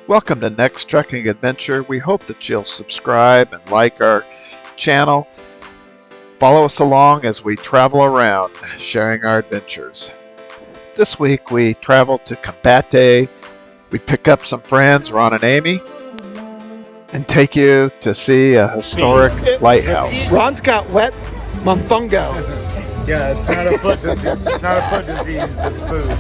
Welcome to Next Trekking Adventure. We hope that you'll subscribe and like our channel. Follow us along as we travel around, sharing our adventures. This week we travel to Combate. We pick up some friends, Ron and Amy, and take you to see a historic lighthouse. Ron's got wet mofongo. Yeah, it's not a foot disease. It's not a foot disease. It's food.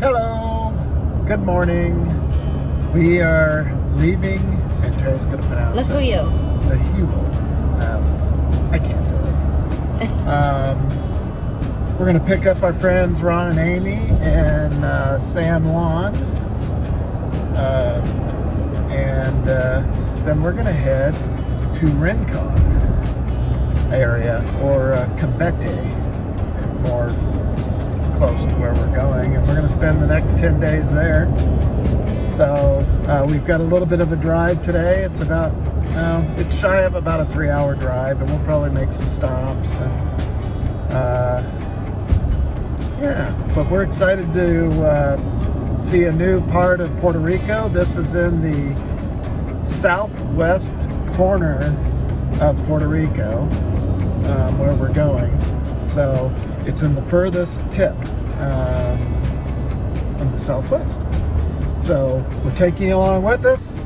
Hello, good morning. We are leaving, and Tara's going to pronounce Luquillo. I can't do it. We're going to pick up our friends Ron and Amy in San Juan, and then we're going to head to Rincon area, or Combate, more close to where we're going, and we're going to spend the next 10 days there. So we've got a little bit of a drive today. It's about it's shy of about a 3-hour drive, and we'll probably make some stops, and yeah, but we're excited to see a new part of Puerto Rico. This is in the southwest corner of Puerto Rico, where we're going. So it's in the furthest tip from the southwest. So we're taking you along with us.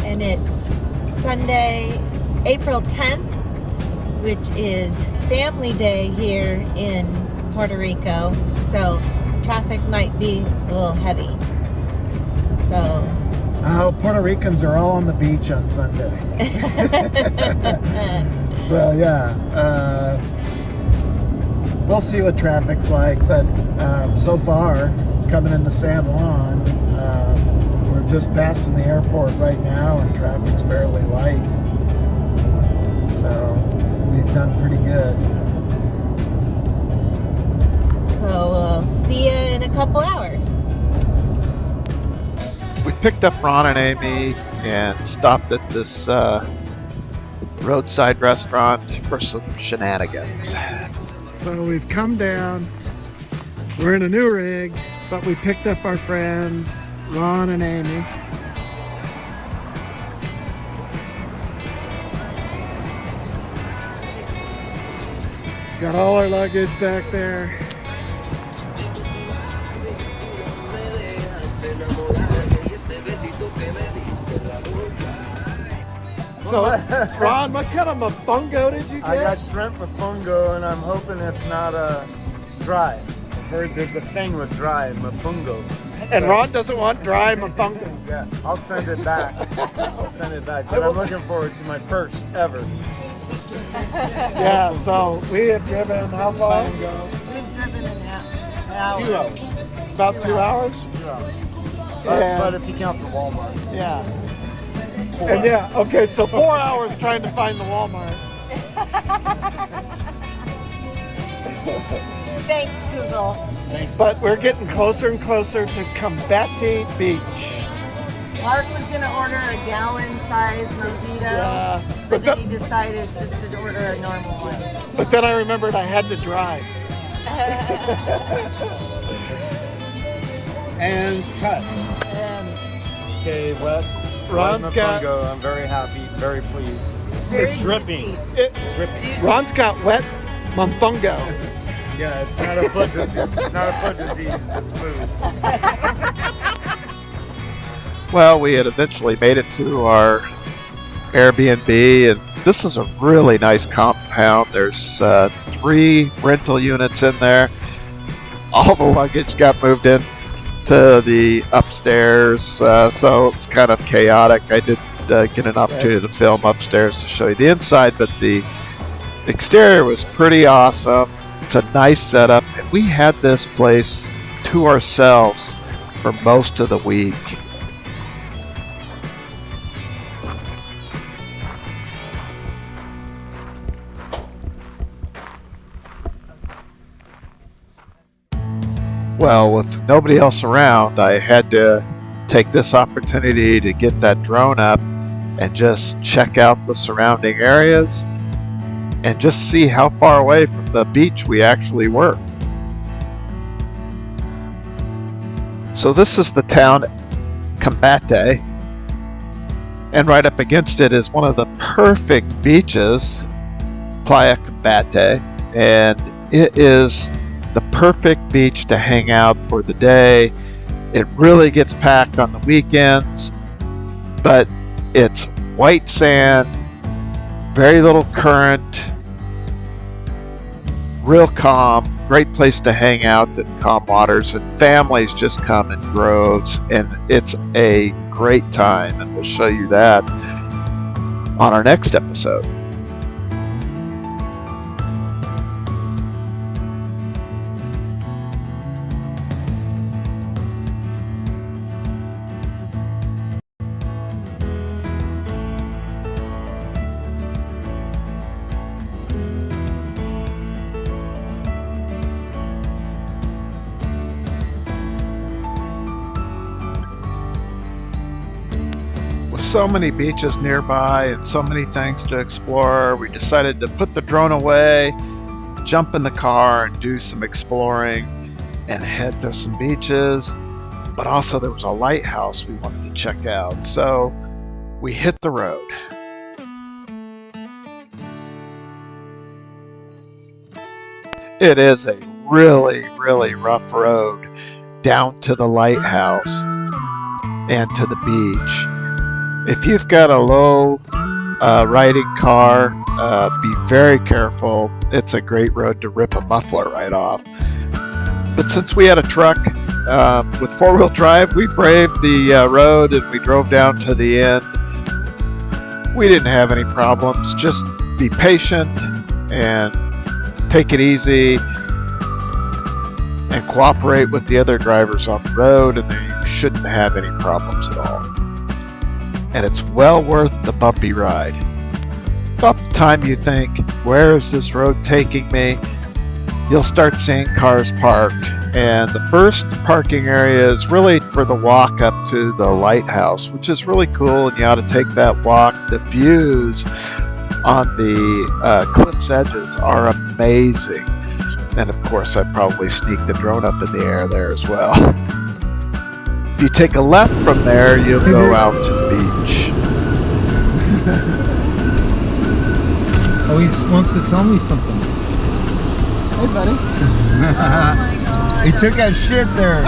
And it's Sunday, April 10th, which is Family Day here in Puerto Rico. So traffic might be a little heavy. So Puerto Ricans are all on the beach on Sunday. So yeah. We'll see what traffic's like, but so far, coming into San Juan, we're just passing the airport right now, and traffic's fairly light. So we've done pretty good. So we'll see you in a couple hours. We picked up Ron and Amy and stopped at this roadside restaurant for some shenanigans. So we've come down, we're in a new rig, but we picked up our friends, Ron and Amy. Got all our luggage back there. So, Ron, what kind of mofongo did you get? I got shrimp mofongo, and I'm hoping it's not dry. I've heard there's a thing with dry mofongo. And Ron doesn't want dry mofongo. Yeah, I'll send it back. But I'm looking forward to my first ever. Yeah, so we have driven how far? We've driven an hour. 2 hours. About 2 hours? 2 hours. Yeah. But if you count the Walmart. Yeah. And yeah, okay, so 4 hours trying to find the Walmart. Thanks, Google. But we're getting closer and closer to Combate Beach. Mark was going to order a gallon-sized mojito, Yeah, but then he decided just to order a normal one. But then I remembered I had to drive. And cut. Okay, wet. Ron's got mofongo. I'm very happy, very pleased. Very dripping. juicy. Ron's got wet mofongo. Yeah, it's not a foot disease. It's not a foot disease. It's food. Well, we had eventually made it to our Airbnb, and this is a really nice compound. There's 3 rental units in there. All the luggage got moved in to the upstairs, so it's kind of chaotic. I did get an opportunity to film upstairs to show you the inside, but the exterior was pretty awesome. It's a nice setup, and we had this place to ourselves for most of the week. Well, with nobody else around, I had to take this opportunity to get that drone up and just check out the surrounding areas and just see how far away from the beach we actually were. So this is the town Combate, and right up against it is one of the perfect beaches, Playa Combate, and it is the perfect beach to hang out for the day. It really gets packed on the weekends, but it's white sand, very little current, real calm, great place to hang out in calm waters, and families just come in droves, and it's a great time, and we'll show you that on our next episode. With so many beaches nearby and so many things to explore, we decided to put the drone away, jump in the car and do some exploring and head to some beaches. But also there was a lighthouse we wanted to check out, so we hit the road. It is a really, really rough road down to the lighthouse and to the beach. If you've got a low riding car, be very careful. It's a great road to rip a muffler right off. But since we had a truck with four-wheel drive, we braved the road and we drove down to the end. We didn't have any problems. Just be patient and take it easy and cooperate with the other drivers on the road, and then you shouldn't have any problems at all. And it's well worth the bumpy ride. About the time you think, where is this road taking me? You'll start seeing cars parked, and the first parking area is really for the walk up to the lighthouse, which is really cool, and you ought to take that walk. The views on the cliff's edges are amazing. And of course, I probably sneaked the drone up in the air there as well. If you take a left from there, you'll go out to the beach. Oh, he wants to tell me something. Hey, buddy. Oh He took a shit there.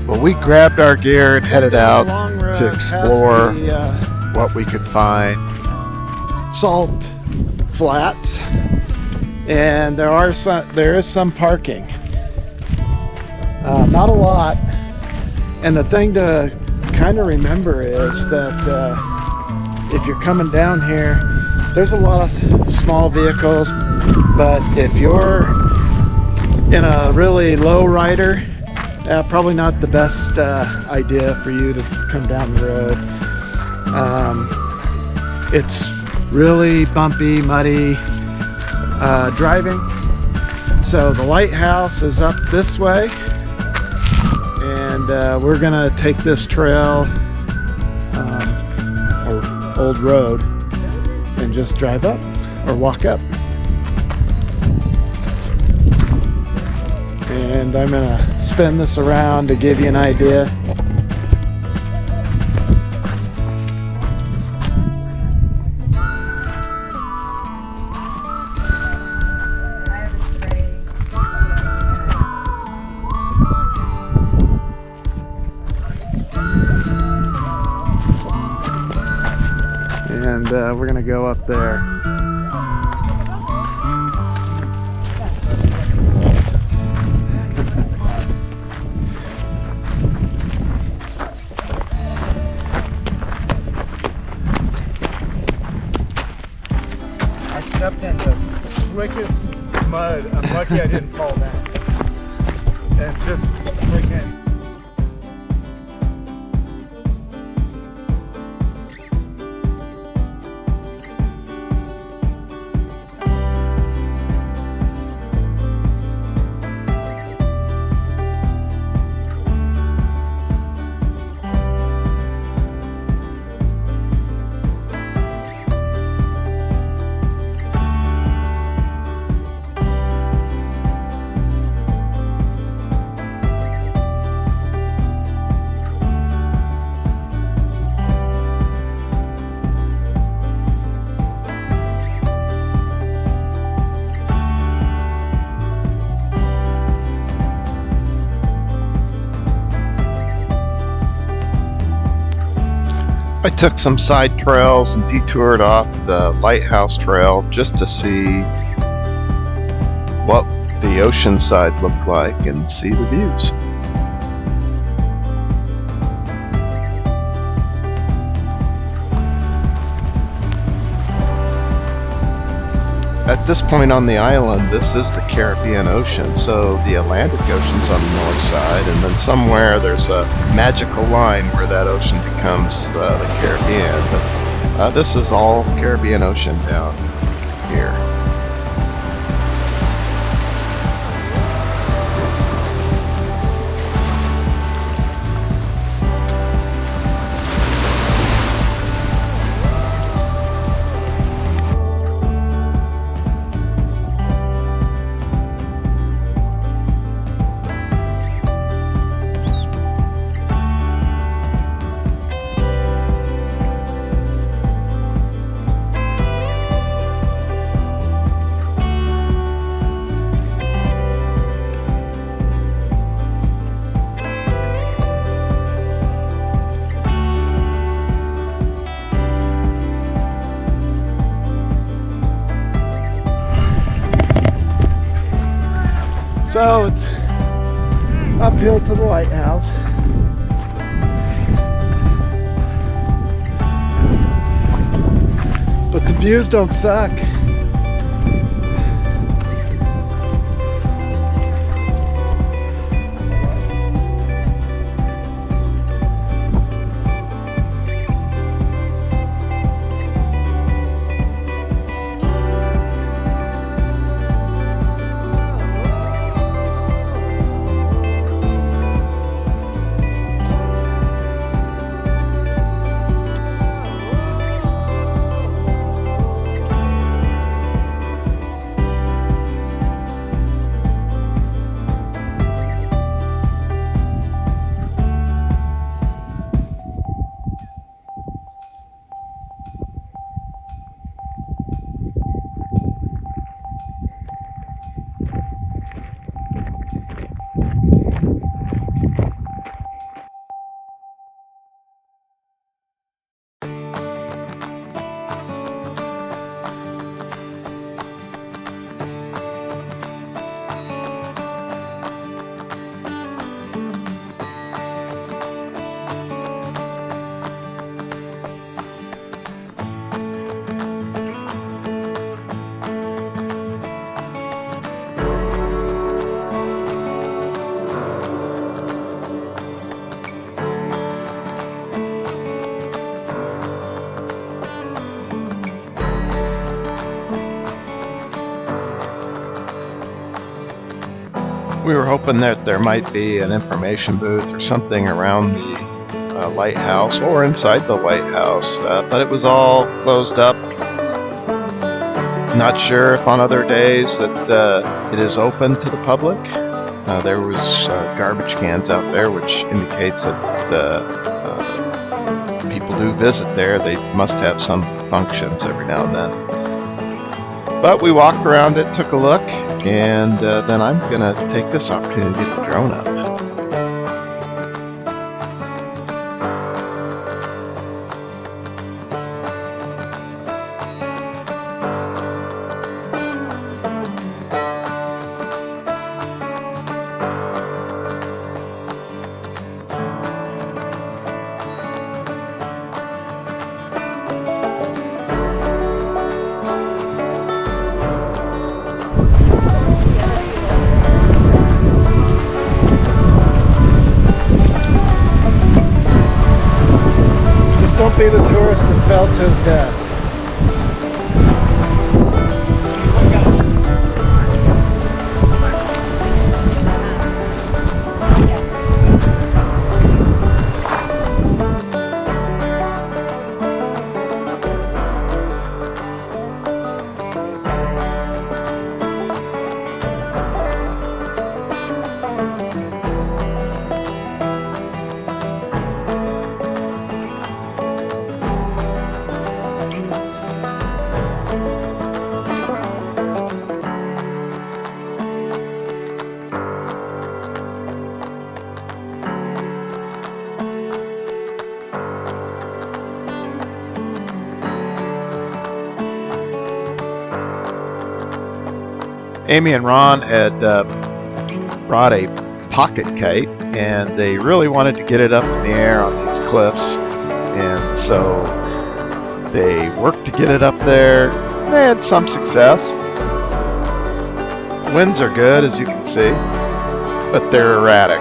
Well, we grabbed our gear and headed out Long road to explore past what we could find. the, salt flats, and there is some parking. Not a lot. And the thing to kind of remember is that if you're coming down here, there's a lot of small vehicles, but if you're in a really low rider, probably not the best idea for you to come down the road. It's really bumpy, muddy driving. So the lighthouse is up this way, and we're gonna take this trail or old road and just drive up or walk up. And I'm gonna spin this around to give you an idea. And we're gonna go up there. stepped in the slickest mud. I'm lucky I didn't fall down. And just freaking. I took some side trails and detoured off the Lighthouse trail just to see what the ocean side looked like and see the views. At this point on the island, this is the Caribbean Ocean, so the Atlantic Ocean's on the north side, and then somewhere there's a magical line where that ocean becomes the Caribbean, but this is all Caribbean Ocean down here. So it's uphill to the lighthouse. But the views don't suck. We were hoping that there might be an information booth or something around the lighthouse or inside the lighthouse, but it was all closed up. Not sure if on other days that it is open to the public. There was garbage cans out there, which indicates that people do visit there. They must have some functions every now and then. But we walked around it, took a look, and then I'm going to take this opportunity to get the drone up. you the tourist that fell to his death. Amy and Ron had brought a pocket kite, and they really wanted to get it up in the air on these cliffs, and so they worked to get it up there. They had some success. Winds are good, as you can see, but they're erratic.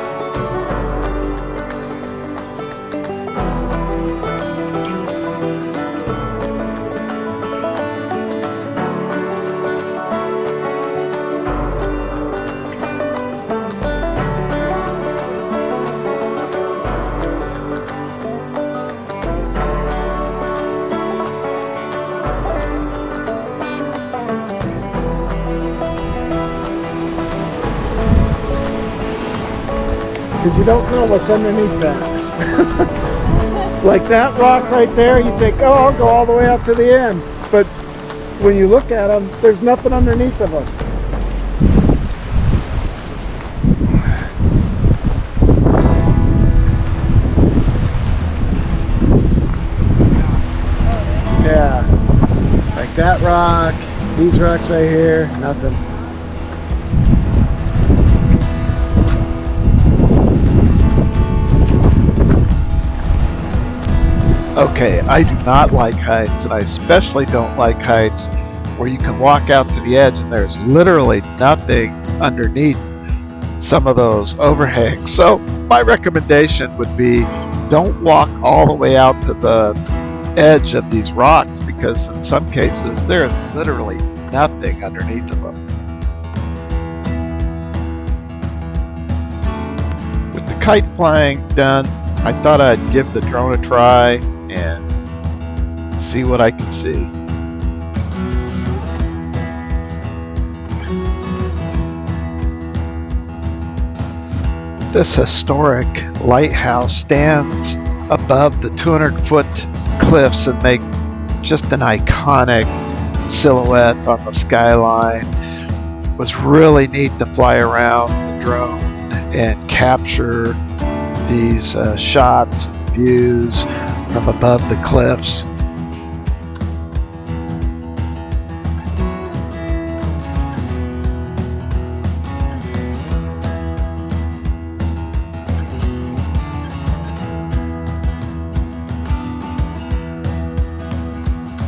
Because you don't know what's underneath that. Like that rock right there, you think, oh, I'll go all the way up to the end. But when you look at them, there's nothing underneath of them. Yeah, like that rock, these rocks right here, nothing. Okay, I do not like heights, and I especially don't like heights where you can walk out to the edge and there's literally nothing underneath some of those overhangs. So my recommendation would be don't walk all the way out to the edge of these rocks, because in some cases there is literally nothing underneath of them. With the kite flying done, I thought I'd give the drone a try and see what I can see. This historic lighthouse stands above the 200-foot cliffs and make just an iconic silhouette on the skyline. It was really neat to fly around the drone and capture these shots, views from above the cliffs.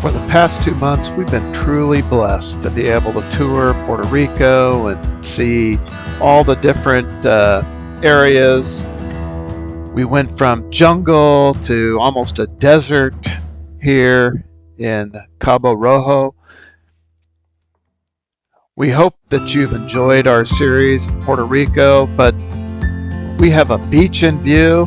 For the past 2 months, we've been truly blessed to be able to tour Puerto Rico and see all the different areas. We went from jungle to almost a desert here in Cabo Rojo. We hope that you've enjoyed our series in Puerto Rico, but we have a beach in view,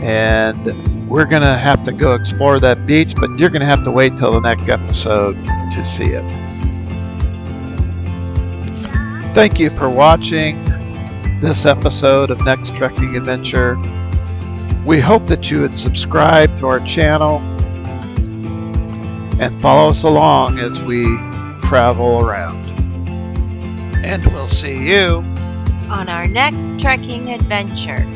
and we're going to have to go explore that beach, but you're going to have to wait till the next episode to see it. Thank you for watching this episode of Next Trekking Adventure. We hope that you would subscribe to our channel and follow us along as we travel around. And we'll see you on our next trekking adventure.